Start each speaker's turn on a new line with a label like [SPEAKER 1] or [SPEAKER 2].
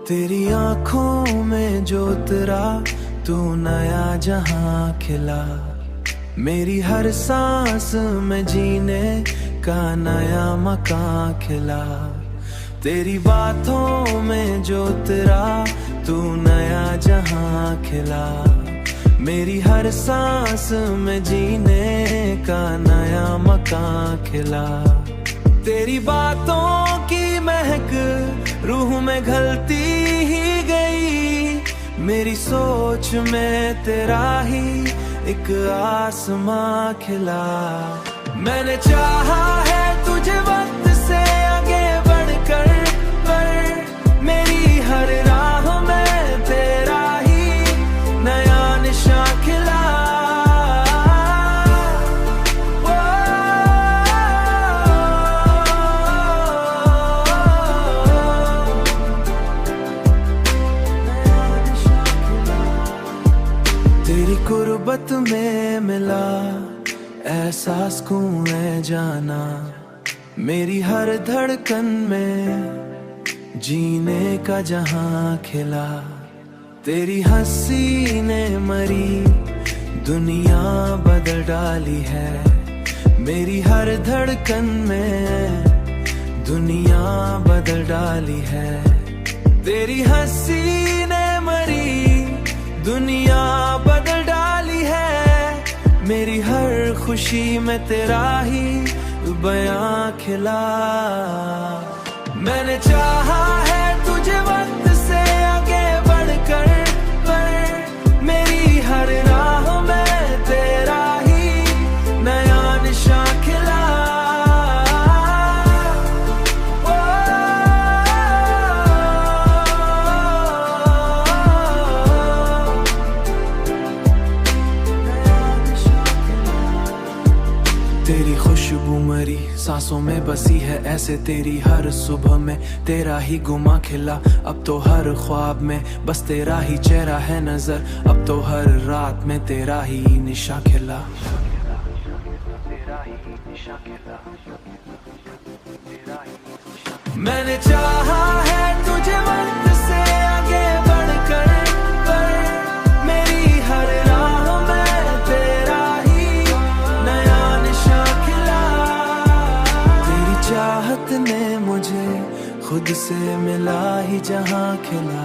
[SPEAKER 1] तेरी आंखों में जो उतरा तू नया जहां खिला, मेरी हर सांस में जीने का नया मकान खिला। तेरी बातों में जो उतरा तू नया जहां खिला, मेरी हर सांस में जीने का नया मकान खिला। तेरी बातों की महक रूह में घलती ही गई, मेरी सोच में तेरा ही एक आसमां खिला। मैंने चाहा है तुझे वक्त से आगे बढ़कर, पर मेरी हर राह में तेरा ही नया निशान खिला। तेरी गुर्बत में मिला एहसास सुकून है जाना, मेरी हर धड़कन में जीने का जहां खिला। तेरी हंसी ने मरी दुनिया बदल डाली है, मेरी हर धड़कन में दुनिया बदल डाली है। तेरी हंसी ने मरी दुनिया बदल डाली है, मेरी हर खुशी में तेरा ही बयां खिला। मैंने चाहा है तुझे वक्त से आगे बढ़कर, पर मेरी हर राह में तेरा ही नया निशान खिला। तेरी खुशबू मरी सांसों में बसी है ऐसे, तेरी हर सुबह में तेरा ही गुमा खिला। अब तो हर ख्वाब में बस तेरा ही चेहरा है नजर, अब तो हर रात में तेरा ही निशा खिला। मैंने चाहा है तुझे वक्त से आगे बढ़कर, पर मेरी हर राह में तेरा ही नया निशान खिला। तेरी चाहत ने मुझे खुद से मिला ही जहां खिला।